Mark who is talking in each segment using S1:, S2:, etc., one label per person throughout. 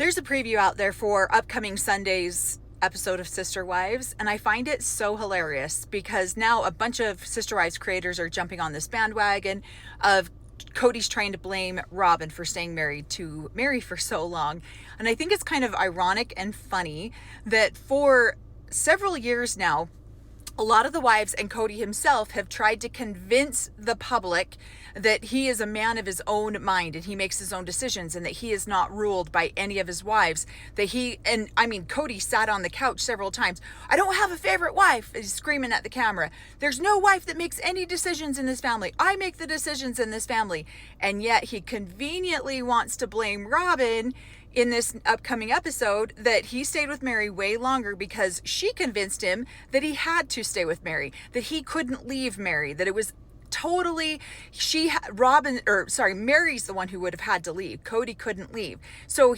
S1: There's a preview out there for upcoming Sunday's episode of Sister Wives, and I find it so hilarious because now a bunch of Sister Wives creators are jumping on this bandwagon of Kody's trying to blame Robyn for staying married to Mary for so long. And I think it's kind of ironic and funny that for several years now, a lot of the wives and Kody himself have tried to convince the public that he is a man of his own mind and he makes his own decisions and that he is not ruled by any of his wives. Kody sat on the couch several times. I don't have a favorite wife. He's screaming at the camera. There's no wife that makes any decisions in this family. I make the decisions in this family. And yet he conveniently wants to blame Robyn in this upcoming episode that he stayed with Mary way longer because she convinced him that he had to stay with Mary, that he couldn't leave Mary, that it was totally Mary's the one who would have had to leave. Kody couldn't leave. So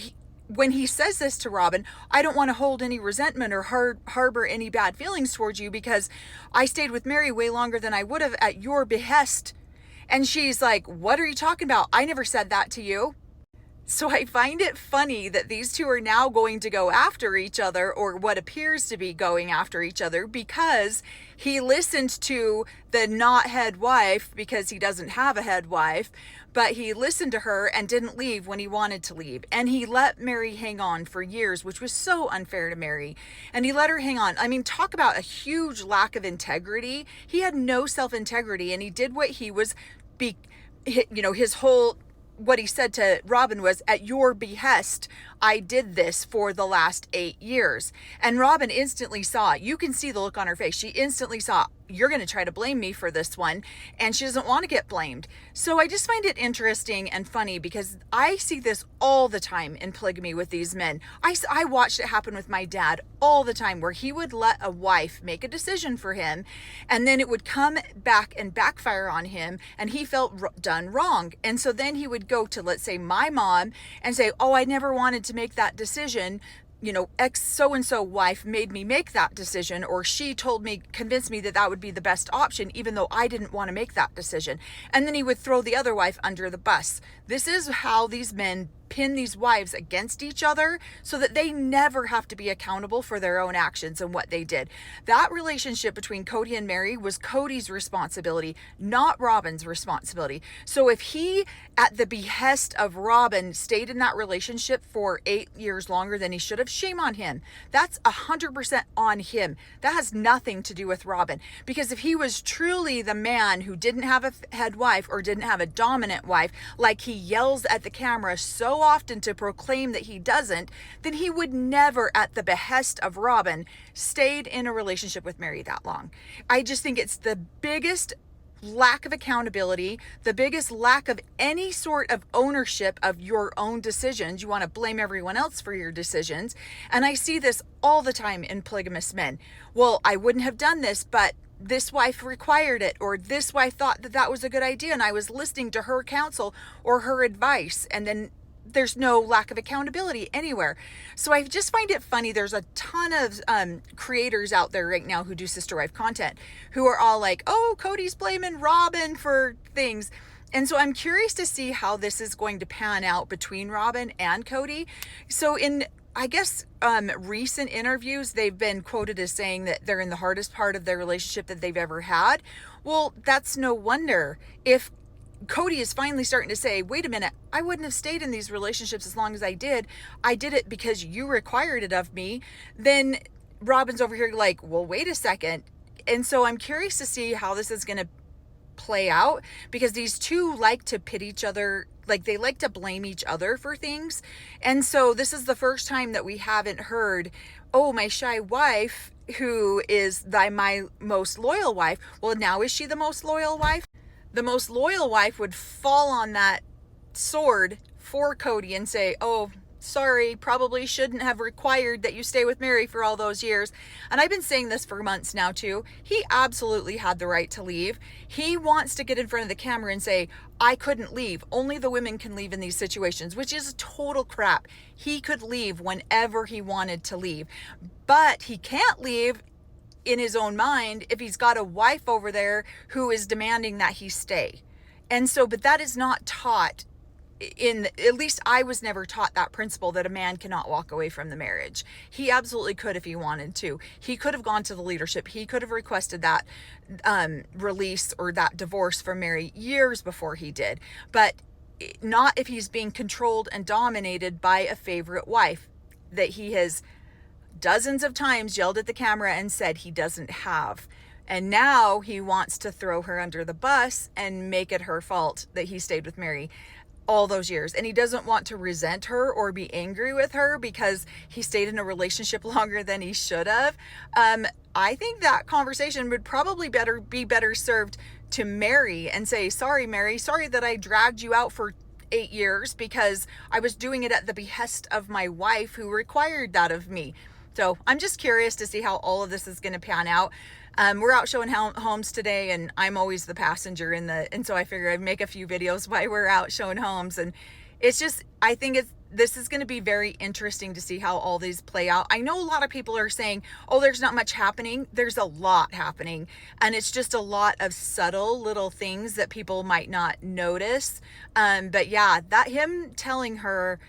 S1: when he says this to Robyn, I don't want to hold any resentment or harbor any bad feelings towards you because I stayed with Mary way longer than I would have at your behest. And she's like, what are you talking about? I never said that to you. So I find it funny that these two are now going to go after each other, or what appears to be going after each other, because he listened to the not head wife because he doesn't have a head wife, but he listened to her and didn't leave when he wanted to leave. And he let Mary hang on for years, which was so unfair to Mary. And he let her hang on. I mean, talk about a huge lack of integrity. He had no self-integrity, and he did what he was, his whole... what he said to Robyn was, at your behest, I did this for the last 8 years. And Robyn instantly saw, you can see the look on her face. She instantly saw, you're going to try to blame me for this one. And she doesn't want to get blamed. So I just find it interesting and funny because I see this all the time in polygamy with these men. I watched it happen with my dad all the time, where he would let a wife make a decision for him, and then it would come back and backfire on him, and he felt done wrong. And so then he would go to, let's say, my mom and say, oh, I never wanted to make that decision. Ex so-and-so wife made me make that decision, or she convinced me that would be the best option, even though I didn't want to make that decision. And then he would throw the other wife under the bus. This is how these men pin these wives against each other so that they never have to be accountable for their own actions and what they did. That relationship between Kody and Mary was Kody's responsibility, not Robyn's responsibility. So if he, at the behest of Robyn, stayed in that relationship for 8 years longer than he should have, shame on him. That's 100% on him. That has nothing to do with Robyn. Because if he was truly the man who didn't have a head wife or didn't have a dominant wife, like he yells at the camera so often to proclaim that he doesn't, then he would never, at the behest of Robyn, stayed in a relationship with Mary that long. I just think it's the biggest lack of accountability, the biggest lack of any sort of ownership of your own decisions. You want to blame everyone else for your decisions. And I see this all the time in polygamous men. Well, I wouldn't have done this, but this wife required it, or this wife thought that was a good idea, and I was listening to her counsel or her advice. And then there's no lack of accountability anywhere. So I just find it funny. There's a ton of creators out there right now who do sister wife content who are all like, oh, Kody's blaming Robyn for things. And so I'm curious to see how this is going to pan out between Robyn and Kody. So in, I guess, recent interviews, they've been quoted as saying that they're in the hardest part of their relationship that they've ever had. Well, that's no wonder. If Kody is finally starting to say, wait a minute, I wouldn't have stayed in these relationships as long as I did it because you required it of me. Then Robyn's over here like, well, wait a second. And so I'm curious to see how this is going to play out, because these two like to pit each other, like they like to blame each other for things. And so this is the first time that we haven't heard, oh, my shy wife, who is my most loyal wife. Well, now is she the most loyal wife? The most loyal wife would fall on that sword for Kody and say, oh, sorry, probably shouldn't have required that you stay with Mary for all those years. And I've been saying this for months now too. He absolutely had the right to leave. He wants to get in front of the camera and say, I couldn't leave. Only the women can leave in these situations, which is total crap. He could leave whenever he wanted to leave, but he can't leave in his own mind if he's got a wife over there who is demanding that he stay. And so, but that is not taught at least I was never taught that principle that a man cannot walk away from the marriage. He absolutely could if he wanted to. He could have gone to the leadership. He could have requested that release or that divorce from Mary years before he did, but not if he's being controlled and dominated by a favorite wife that he has dozens of times yelled at the camera and said he doesn't have. And now he wants to throw her under the bus and make it her fault that he stayed with Mary all those years. And he doesn't want to resent her or be angry with her because he stayed in a relationship longer than he should have. I think that conversation would probably be better served to Mary and say, sorry, Mary, sorry that I dragged you out for 8 years because I was doing it at the behest of my wife who required that of me. So I'm just curious to see how all of this is going to pan out. We're out showing homes today, and I'm always the passenger and so I figure I'd make a few videos while we're out showing homes. And it's just, I think this is going to be very interesting to see how all these play out. I know a lot of people are saying, oh, there's not much happening. There's a lot happening, and it's just a lot of subtle little things that people might not notice. But yeah, that him telling her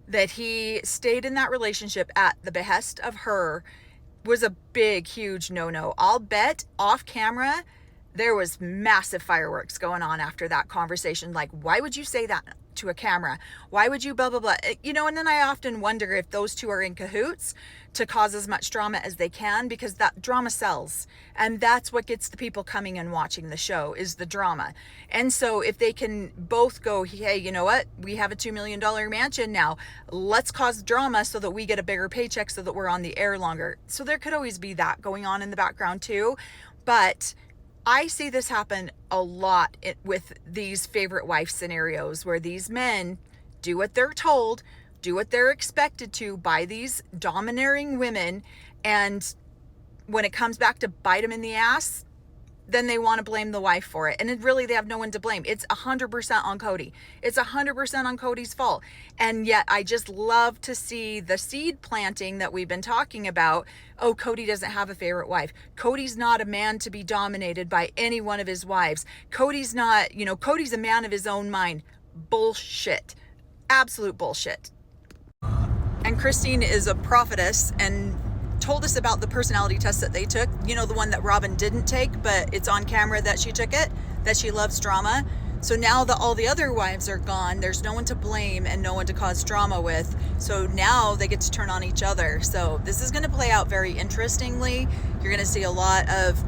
S1: that he stayed in that relationship at the behest of her was a big, huge no-no. I'll bet off camera there was massive fireworks going on after that conversation. Like, why would you say that to a camera? Why would you blah, blah, blah? You know, and then I often wonder if those two are in cahoots to cause as much drama as they can, because that drama sells. And that's what gets the people coming and watching the show, is the drama. And so if they can both go, hey, you know what? We have a $2 million mansion now. Let's cause drama so that we get a bigger paycheck so that we're on the air longer. So there could always be that going on in the background too. But I see this happen a lot with these favorite wife scenarios where these men do what they're told, do what they're expected to by these domineering women, and when it comes back to bite them in the ass, then they want to blame the wife for it. And really, they have no one to blame. It's 100% on Kody. It's 100% on Kody's fault. And yet I just love to see the seed planting that we've been talking about. Oh, Kody doesn't have a favorite wife. Kody's not a man to be dominated by any one of his wives. Kody's not, Kody's a man of his own mind. Bullshit. Absolute bullshit. And Christine is a prophetess and told us about the personality test that they took. You know, the one that Robyn didn't take, but it's on camera that she took it, that she loves drama. So now that all the other wives are gone, there's no one to blame and no one to cause drama with. So now they get to turn on each other. So this is going to play out very interestingly. You're going to see a lot of,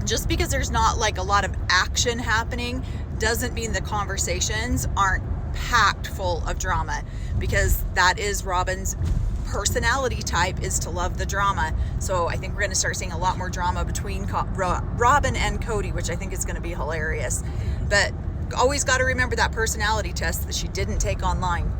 S1: just because there's not like a lot of action happening doesn't mean the conversations aren't packed full of drama, because that is Robyn's personality type, is to love the drama. So I think we're going to start seeing a lot more drama between Robyn and Kody, which I think is going to be hilarious. But always got to remember that personality test that she didn't take online.